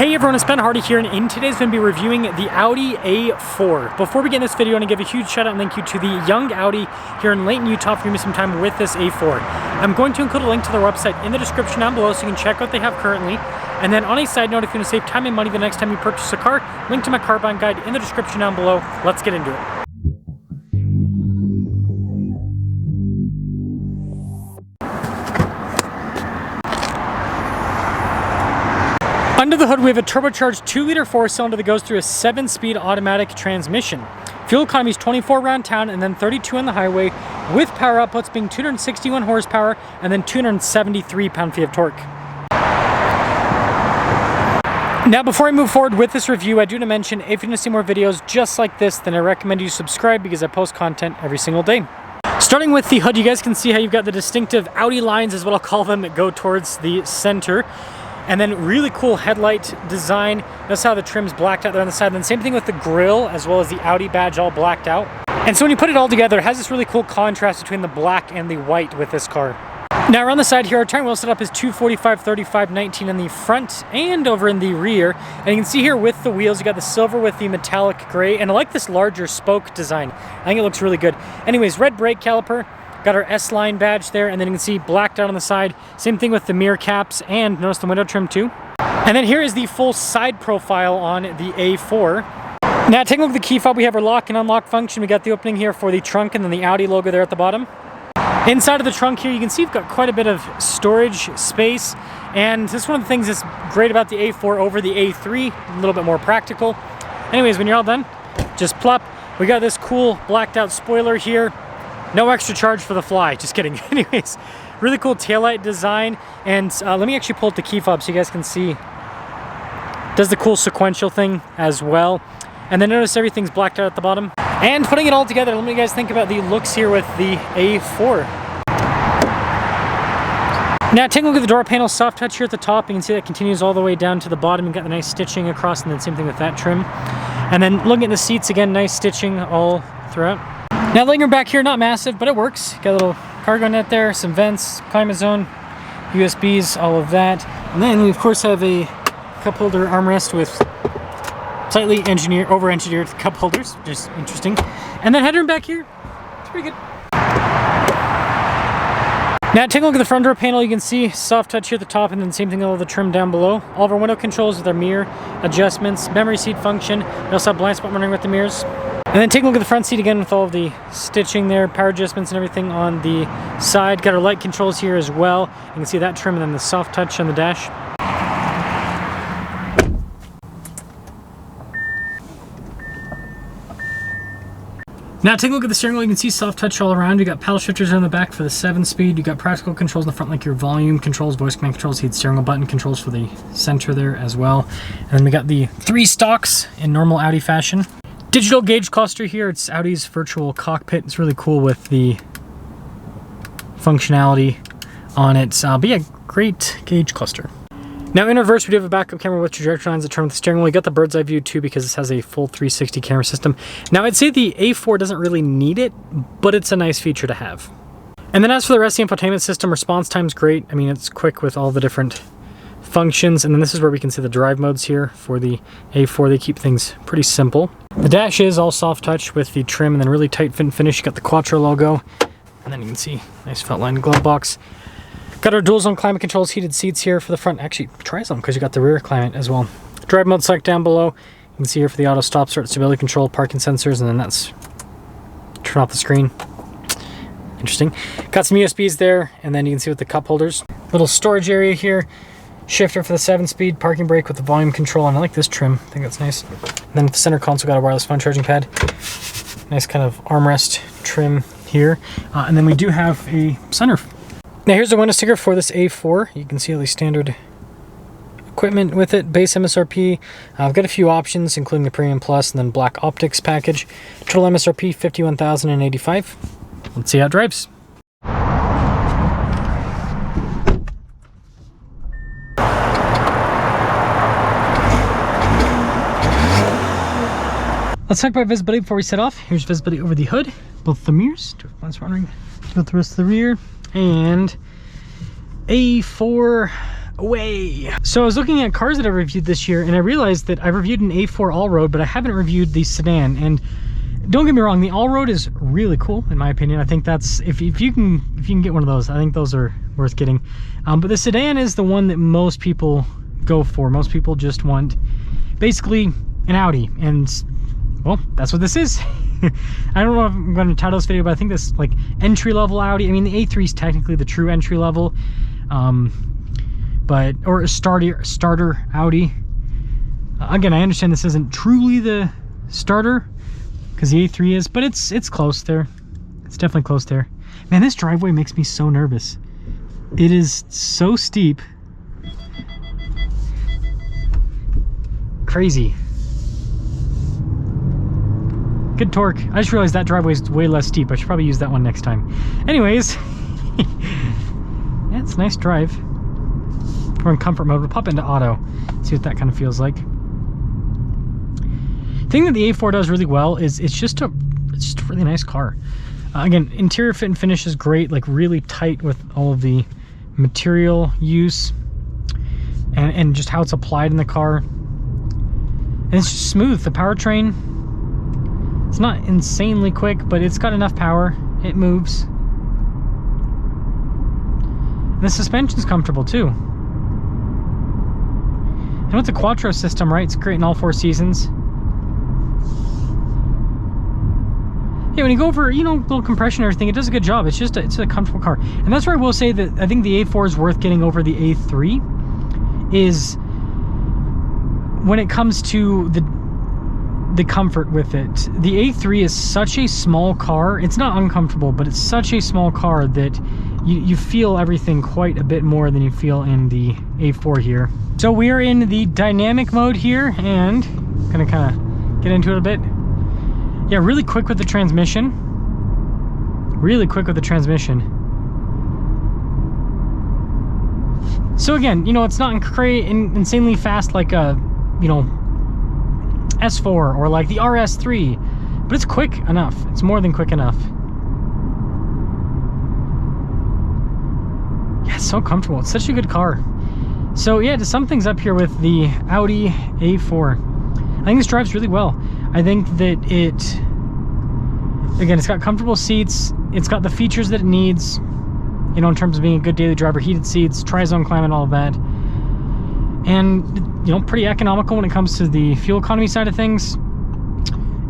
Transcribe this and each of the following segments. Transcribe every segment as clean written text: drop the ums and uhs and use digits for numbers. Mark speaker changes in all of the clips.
Speaker 1: Hey everyone, it's Ben Hardy here, and in today's going to be reviewing the Audi A4. Before we get in this video, I want to give a huge shout out and thank you to the Young Audi here in Layton, Utah for giving me some time with this A4. I'm going to include a link to their website in the description down below so you can check out what they have currently. And then on a side note, if you want to save time and money the next time you purchase a car, link to my car buying guide in the description down below. Let's get into it. Under the hood, we have a turbocharged 2-liter 4-cylinder that goes through a 7-speed automatic transmission. Fuel economy is 24 around town and then 32 on the highway, with power outputs being 261 horsepower and then 273 pound-feet of torque. Now, before I move forward with this review, I do want to mention, if you want to see more videos just like this, then I recommend you subscribe because I post content every single day. Starting with the hood, you guys can see how you've got the distinctive Audi lines, is what I'll call them, that go towards the center. And then really cool headlight design. Notice how the trim's blacked out there on the side. And then same thing with the grille, as well as the Audi badge all blacked out. And so when you put it all together, it has this really cool contrast between the black and the white with this car. Now around the side here, our turn wheel setup is 245, 35, 19 in the front and over in the rear. And you can see here with the wheels, you got the silver with the metallic gray. And I like this larger spoke design. I think it looks really good. Anyways, red brake caliper. Got our S-line badge there, and then you can see blacked out on the side. Same thing with the mirror caps, and notice the window trim too. And then here is the full side profile on the A4. Now taking a look at the key fob, we have our lock and unlock function. We got the opening here for the trunk and then the Audi logo there at the bottom. Inside of the trunk here, you can see we've got quite a bit of storage space. And this is one of the things that's great about the A4 over the A3, a little bit more practical. Anyways, when you're all done, just plop. We got this cool blacked out spoiler here. No extra charge for the fly, just kidding. Anyways, really cool taillight design. And let me actually pull up the key fob so you guys can see. Does the cool sequential thing as well. And then notice everything's blacked out at the bottom. And putting it all together, let me guys think about the looks here with the A4. Now take a look at the door panel, soft touch here at the top. You can see that continues all the way down to the bottom. You've got the nice stitching across, and then same thing with that trim. And then looking at the seats again, nice stitching all throughout. Now lingering back here, not massive, but it works. Got a little cargo net there, some vents, climate zone, USBs, all of that. And then we of course have a cup holder armrest with slightly over-engineered cup holders, which is interesting. And then headroom back here, it's pretty good. Now take a look at the front door panel. You can see soft touch here at the top, and then same thing all of the trim down below. All of our window controls with our mirror adjustments, memory seat function. We also have blind spot monitoring with the mirrors. And then take a look at the front seat again with all of the stitching there, power adjustments and everything on the side. Got our light controls here as well. You can see that trim and then the soft touch on the dash. Now take a look at the steering wheel. You can see soft touch all around. You got paddle shifters on the back for the 7-speed. You got practical controls in the front, like your volume controls, voice command controls, heat steering wheel button controls for the center there as well. And then we got the 3 stalks in normal Audi fashion. Digital gauge cluster here. It's Audi's virtual cockpit. It's really cool with the functionality on it. But yeah, great gauge cluster. Now in reverse, we do have a backup camera with trajectory lines that turn with the steering wheel. We got the bird's eye view too because this has a full 360 camera system. Now I'd say the A4 doesn't really need it, but it's a nice feature to have. And then as for the rest of the infotainment system, response time's great. I mean, it's quick with all the different functions. And then this is where we can see the drive modes here for the A4. They keep things pretty simple. The dash is all soft touch with the trim and then really tight fit and finish. You got the Quattro logo, and then you can see nice felt line glove box. Got our dual zone climate controls, heated seats here for the front. Actually, tri-zone because you got the rear climate as well. Drive mode select down below. You can see here for the auto stop start, stability control, parking sensors, and then that's turn off the screen. Interesting. Got some USBs there, and then you can see with the cup holders. Little storage area here. Shifter for the 7-speed, parking brake with the volume control, and I like this trim. I think that's nice. And then the center console got a wireless phone charging pad. Nice kind of armrest trim here. And then we do have a sunroof. Now here's the window sticker for this A4. You can see all the standard equipment with it. Base MSRP. I've got a few options, including the Premium Plus and then Black Optics package. Total MSRP $51,085. Let's see how it drives. Let's talk about visibility before we set off. Here's visibility over the hood, both the mirrors, blind spot monitoring, both the rest of the rear, and A4 away. So I was looking at cars that I reviewed this year, and I realized that I reviewed an A4 all-road, but I haven't reviewed the sedan. And don't get me wrong, the all-road is really cool in my opinion. I think that's, if you can get one of those, I think those are worth getting. But the sedan is the one that most people go for. Most people just want basically an Audi, and well, that's what this is. I don't know if I'm going to title this video, but I think this like entry-level Audi. I mean, the A3 is technically the true entry level, but or a starter Audi. Again, I understand this isn't truly the starter because the A3 is, but it's close there. It's definitely close there. Man, this driveway makes me so nervous. It is so steep. Crazy. Good torque. I just realized that driveway is way less steep. I should probably use that one next time. Anyways, yeah, it's a nice drive. We're in comfort mode. We'll pop into auto, see what that kind of feels like. The thing that the A4 does really well is it's just a really nice car. Again, interior fit and finish is great, like really tight with all of the material use and just how it's applied in the car. And it's just smooth. The powertrain, it's not insanely quick, but it's got enough power. It moves. And the suspension's comfortable too. And with the Quattro system, right, it's great in all 4 seasons. Yeah, when you go over, you know, little compression and everything, it does a good job. It's just it's a comfortable car. And that's where I will say that I think the A4 is worth getting over the A3, is when it comes to the comfort with it. The A3 is such a small car. It's not uncomfortable, but it's such a small car that you feel everything quite a bit more than you feel in the A4 here. So we are in the dynamic mode here, and gonna kind of get into it a bit. Yeah, really quick with the transmission. Really quick with the transmission. So again, you know, it's not insanely fast like a, you know, S4 or like the RS3, but it's quick enough. It's more than quick enough. Yeah, it's so comfortable. It's such a good car. So yeah, to sum things up here with the Audi A4, I think this drives really well. I think that again, it's got comfortable seats. It's got the features that it needs, you know, in terms of being a good daily driver. Heated seats, tri-zone climate, all of that. And, you know, pretty economical when it comes to the fuel economy side of things.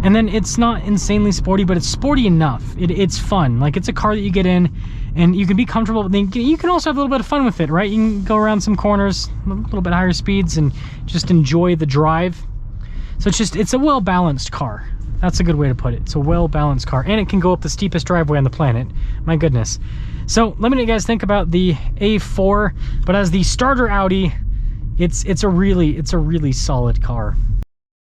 Speaker 1: And then it's not insanely sporty, but it's sporty enough. It's fun. Like, it's a car that you get in and you can be comfortable, but then you can also have a little bit of fun with it, right? You can go around some corners, a little bit higher speeds, and just enjoy the drive. So it's a well-balanced car. That's a good way to put it. It's a well-balanced car, and it can go up the steepest driveway on the planet. My goodness. So let me know what you guys think about the A4, but as the starter Audi, it's a really solid car.